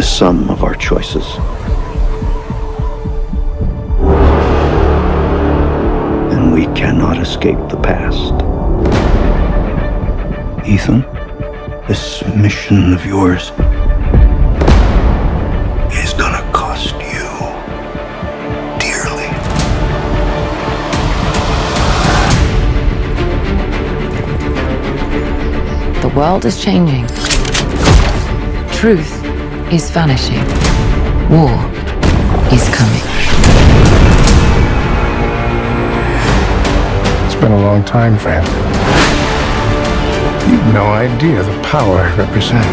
sum of our choices. And we cannot escape the past. Ethan, this mission of yours is gonna cost you dearly. The world is changing. Truth is vanishing. War is coming. It's been a long time, friend. You've no idea the power I represent.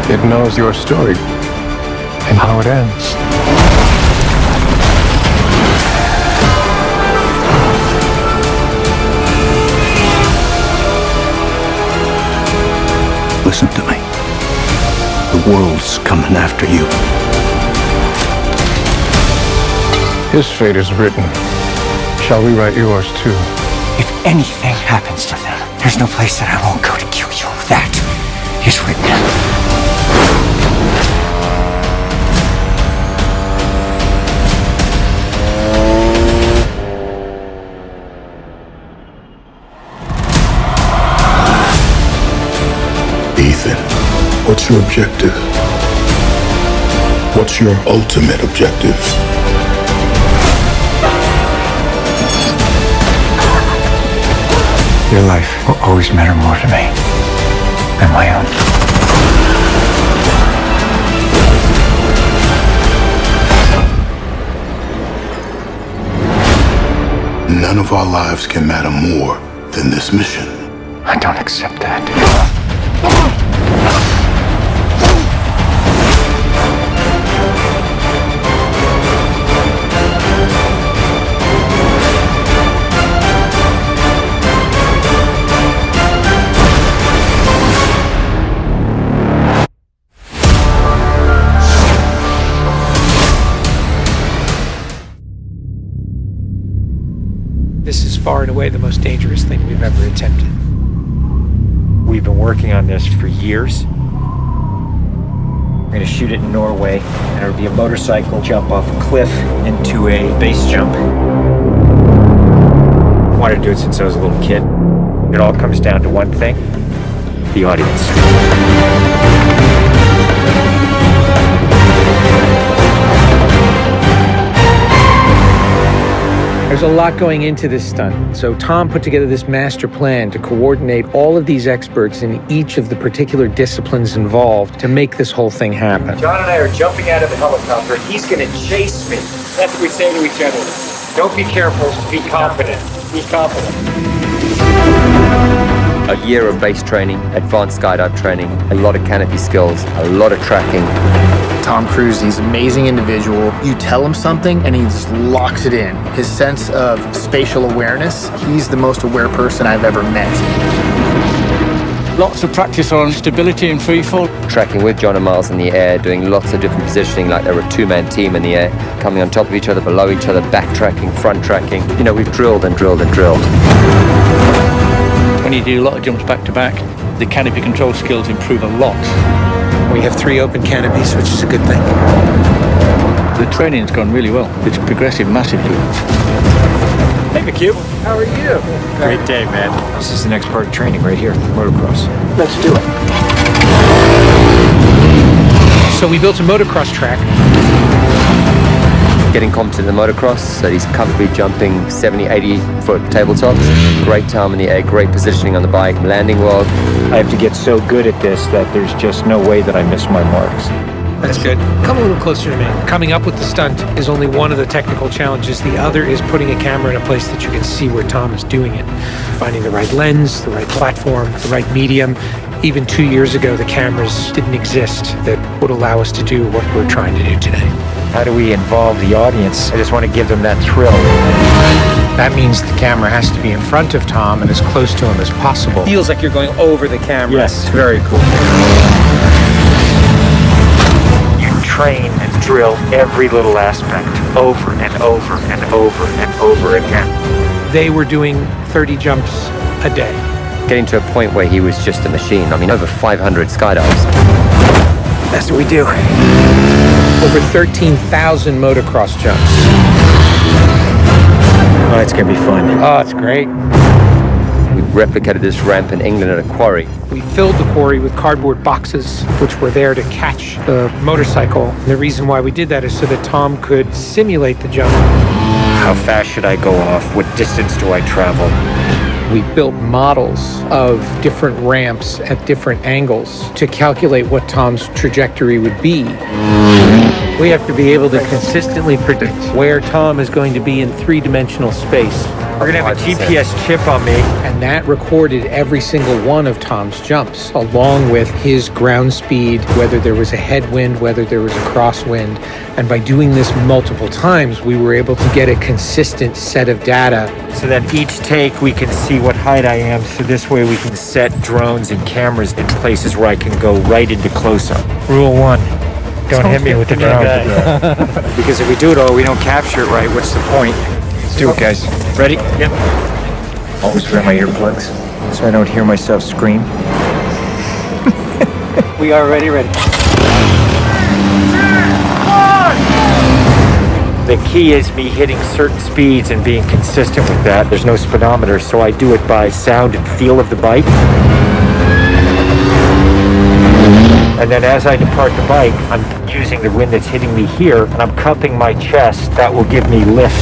It knows your story and how it ends. Listen to me. The world's coming after you. His fate is written. Shall we write yours too? If anything happens to them, there's no place that I won't go to kill you. That is written. Ethan, what's your objective? What's your ultimate objective? Your life will always matter more to me than my own. None of our lives can matter more than this mission. I don't accept that. This is far and away the most dangerous thing we've ever attempted. We've been working on this for years. We're gonna shoot it in Norway, and it'll be a motorcycle jump off a cliff into a base jump. I wanted to do it since I was a little kid. It all comes down to one thing: the audience. There's a lot going into this stunt, so Tom put together this master plan to coordinate all of these experts in each of the particular disciplines involved to make this whole thing happen. John and I are jumping out of the helicopter. He's gonna chase me. That's what we say to each other. Don't be careful, be confident. Be confident. A year of base training, advanced skydive training, a lot of canopy skills, a lot of tracking. Tom Cruise, he's an amazing individual. You tell him something and he just locks it in. His sense of spatial awareness, he's the most aware person I've ever met. Lots of practice on stability and freefall. Tracking with John and Miles in the air, doing lots of different positioning like they were a two-man team in the air, coming on top of each other, below each other, backtracking, front tracking. You know, we've drilled and drilled and drilled. When you do a lot of jumps back to back, the canopy control skills improve a lot. We have 3 open canopies, which is a good thing. The training's gone really well. It's progressive massively. Hey, McHugh. How are you? Great day, man. This is the next part of training right here, motocross. Let's do it. So we built a motocross track. Getting competent in the motocross, so he's comfortably jumping 70, 80-foot tabletops. Great time in the air, great positioning on the bike, landing well. I have to get so good at this that there's just no way that I miss my marks. That's good. Come a little closer to me. Coming up with the stunt is only one of the technical challenges. The other is putting a camera in a place that you can see where Tom is doing it. Finding the right lens, the right platform, the right medium. Even 2 years ago, the cameras didn't exist that would allow us to do what we're trying to do today. How do we involve the audience? I just want to give them that thrill. That means the camera has to be in front of Tom and as close to him as possible. Feels like you're going over the camera. Yes, very cool. You train and drill every little aspect over and over and over and over again. They were doing 30 jumps a day. Getting to a point where he was just a machine. I mean, over 500 skydives. That's what we do. Over 13,000 motocross jumps. Oh, it's gonna be fun. Oh, it's great. We replicated this ramp in England at a quarry. We filled the quarry with cardboard boxes, which were there to catch the motorcycle. And the reason why we did that is so that Tom could simulate the jump. How fast should I go off? What distance do I travel? We built models of different ramps at different angles to calculate what Tom's trajectory would be. We have to be able to consistently predict where Tom is going to be in three-dimensional space. We're gonna have a GPS chip on me. And that recorded every single one of Tom's jumps, along with his ground speed, whether there was a headwind, whether there was a crosswind. And by doing this multiple times, we were able to get a consistent set of data. So that each take we can see what height I am, so this way we can set drones and cameras in places where I can go right into close-up. Rule 1, don't hit me with the drone. Because if we do it all, we don't capture it right, what's the point? Let's do it, guys. Ready? Yep. Always wear my earplugs so I don't hear myself scream. We are ready. The key is me hitting certain speeds and being consistent with that. There's no speedometer, so I do it by sound and feel of the bike. And then as I depart the bike, I'm using the wind that's hitting me here, and I'm cupping my chest. That will give me lift.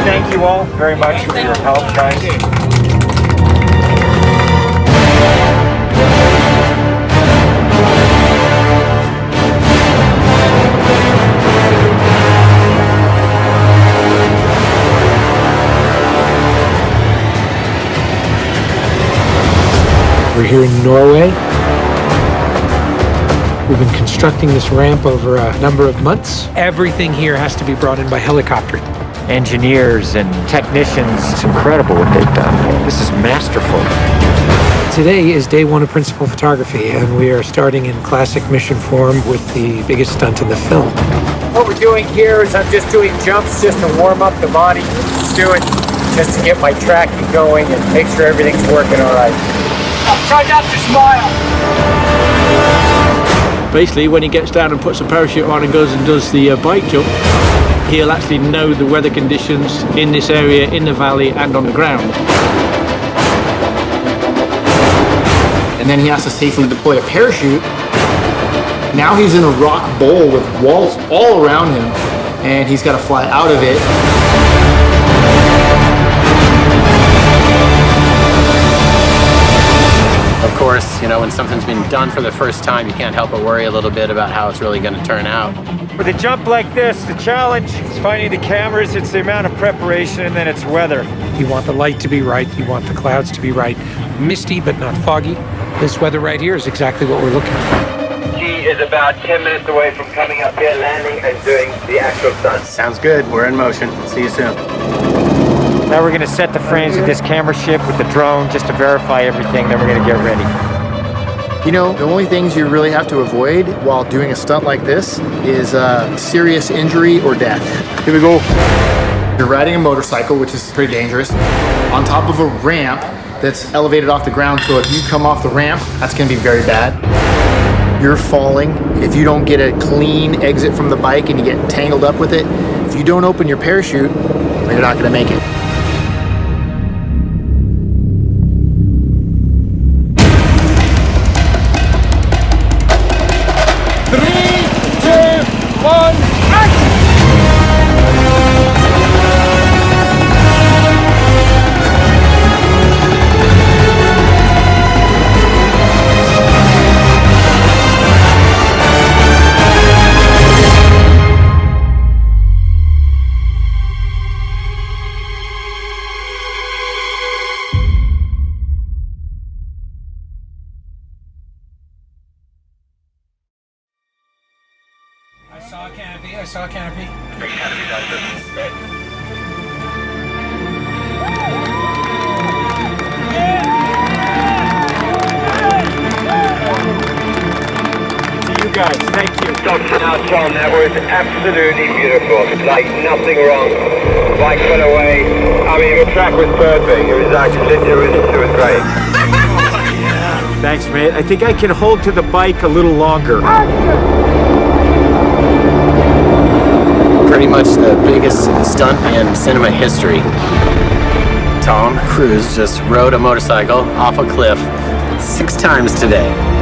Thank you all very much for your help, guys. We're here in Norway. We've been constructing this ramp over a number of months. Everything here has to be brought in by helicopter. Engineers and technicians, it's incredible what they've done. This is masterful. Today is day 1 of principal photography, and we are starting in classic mission form with the biggest stunt in the film. What we're doing here is I'm just doing jumps just to warm up the body. Let's do it just to get my tracking going and make sure everything's working all right. Try not to smile. Basically, when he gets down and puts a parachute on and goes and does the bike jump, he'll actually know the weather conditions in this area, in the valley and on the ground. And then he has to safely deploy a parachute. Now he's in a rock bowl with walls all around him, and he's got to fly out of it. Of course, you know, when something's been done for the first time, you can't help but worry a little bit about how it's really going to turn out. With a jump like this, the challenge is finding the cameras, it's the amount of preparation, and then it's weather. You want the light to be right, you want the clouds to be right. Misty, but not foggy. This weather right here is exactly what we're looking for. He is about 10 minutes away from coming up here, landing, and doing the actual stunt. Sounds good. We're in motion. See you soon. Now we're going to set the frames with this camera ship with the drone just to verify everything, then we're going to get ready. You know, the only things you really have to avoid while doing a stunt like this is serious injury or death. Here we go. You're riding a motorcycle, which is pretty dangerous, on top of a ramp that's elevated off the ground, so if you come off the ramp, that's going to be very bad. You're falling. If you don't get a clean exit from the bike and you get tangled up with it, if you don't open your parachute, you're not going to make it. I saw a canopy. To you guys, thank you. stops now, Tom. That was absolutely beautiful. Like nothing wrong. Bike went away. I mean, the track was perfect. It was actually, it was great. Thanks, mate. I think I can hold to the bike a little longer. Pretty much the biggest stunt in cinema history. Tom Cruise just rode a motorcycle off a cliff 6 times today.